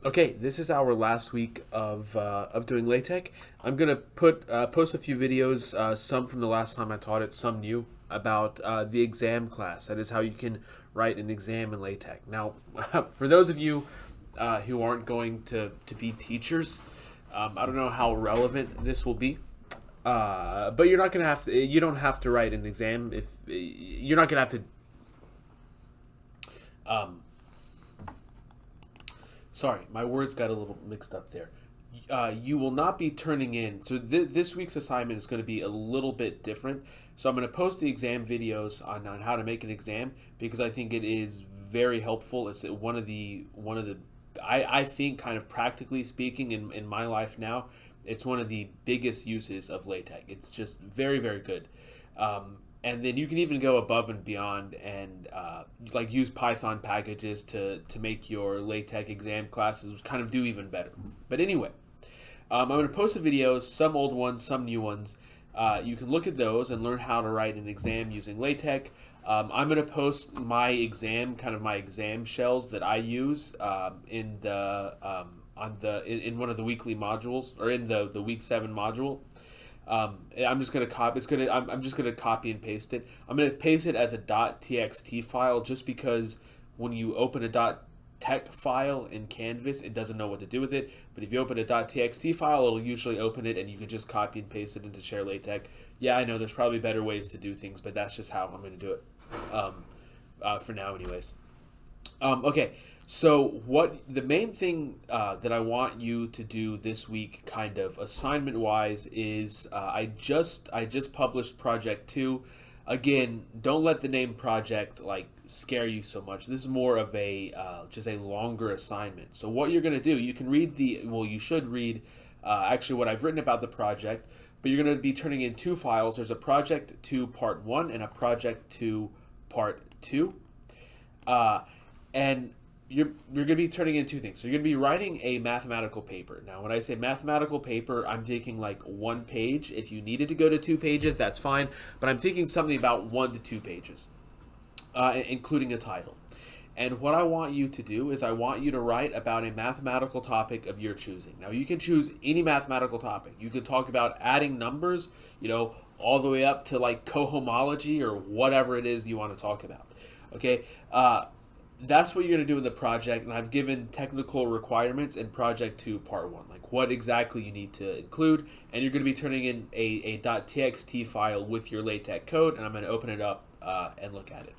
Okay, this is our last week of doing LaTeX. I'm gonna post a few videos, some from the last time I taught it, some new about the exam class. That is how you can write an exam in LaTeX. Now, for those of you who aren't going to be teachers, I don't know how relevant this will be. But you're not gonna have to. You don't have to write an exam if you're not gonna have to. Um, Sorry, my words got a little mixed up there. You will not be turning in. So this week's assignment is going to be a little bit different. So I'm going to post the exam videos on how to make an exam because I think it is very helpful. It's one of the I think kind of practically speaking in my life now, it's one of the biggest uses of LaTeX. It's just very very good. And then you can even go above and beyond and like use Python packages to make your LaTeX exam classes kind of do even better. But anyway, I'm going to post the videos, some old ones, some new ones. You can look at those and learn how to write an exam using LaTeX. I'm going to post my exam, kind of my exam shells that I use in one of the weekly modules or in the week 7 module. I'm just gonna copy. I'm just gonna copy and paste it. I'm gonna paste it as a .txt file just because when you open a .tex file in Canvas, it doesn't know what to do with it. But if you open a .txt file, it'll usually open it, and you can just copy and paste it into Share LaTeX. Yeah, I know there's probably better ways to do things, but that's just how I'm gonna do it. For now, anyways. Okay, so what the main thing that I want you to do this week, kind of assignment wise, is I just published Project 2. Again, don't let the name project like scare you so much. This is more of a just a longer assignment. So what you're gonna do, you can read you should read actually what I've written about the project, but you're gonna be turning in two files. There's a Project 2 Part 1 and a Project 2 Part 2. And you're going to be turning in two things. So you're going to be writing a mathematical paper. Now, when I say mathematical paper, I'm thinking like 1 page. If you needed to go to 2 pages, that's fine. But I'm thinking something about 1 to 2 pages, including a title. And what I want you to do is I want you to write about a mathematical topic of your choosing. Now, you can choose any mathematical topic. You can talk about adding numbers, all the way up to like cohomology or whatever it is you want to talk about. Okay? That's what you're going to do in the project, and I've given technical requirements in Project 2 Part 1, like what exactly you need to include, and you're going to be turning in a .txt file with your LaTeX code, and I'm going to open it up and look at it.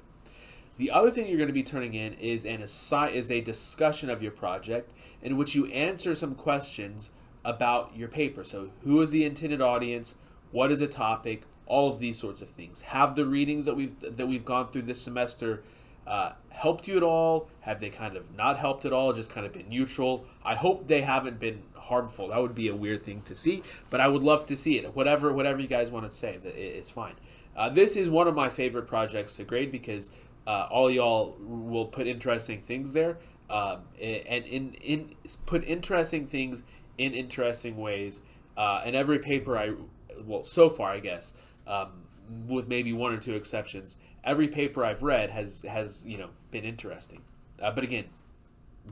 The other thing you're going to be turning in is a discussion of your project in which you answer some questions about your paper. So who is the intended audience, what is a topic, all of these sorts of things. Have the readings that we've gone through this semester helped you at all? Have they kind of not helped at all? Just kind of been neutral? I hope they haven't been harmful. That would be a weird thing to see, but I would love to see it. Whatever you guys want to say, it's fine. This is one of my favorite projects to grade because all y'all will put interesting things there, and put interesting things in interesting ways. And every paper so far I guess, with maybe 1 or 2 exceptions, every paper I've read has been interesting. But again,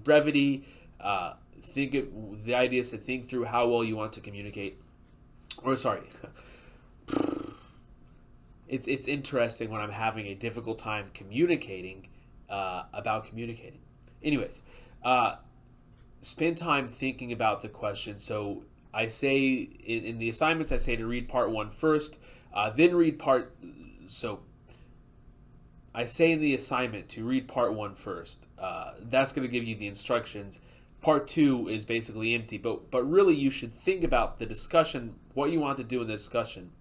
brevity. The idea is to think through how well you want to communicate. Or sorry, it's interesting when I'm having a difficult time communicating about communicating. Anyways, spend time thinking about the question. So I say in the assignments, I say to read Part 1 first, then read I say in the assignment to read Part 1 first. That's going to give you the instructions. Part 2 is basically empty, but really you should think about the discussion, what you want to do in the discussion.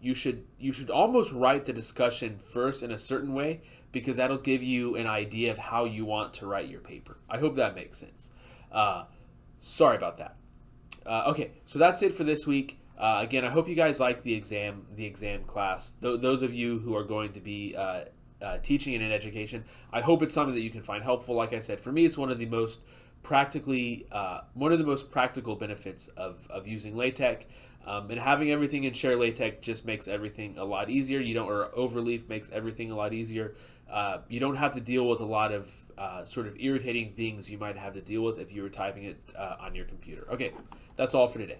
You should almost write the discussion first in a certain way because that'll give you an idea of how you want to write your paper. I hope that makes sense. Sorry about that. Okay, so that's it for this week. Again, I hope you guys like the exam class. Those of you who are going to be teaching in an education, I hope it's something that you can find helpful. Like I said, for me, it's one of the most practical benefits of using LaTeX. And having everything in Share LaTeX just makes everything a lot easier. Or Overleaf makes everything a lot easier. You don't have to deal with a lot of sort of irritating things you might have to deal with if you were typing it on your computer. Okay, that's all for today.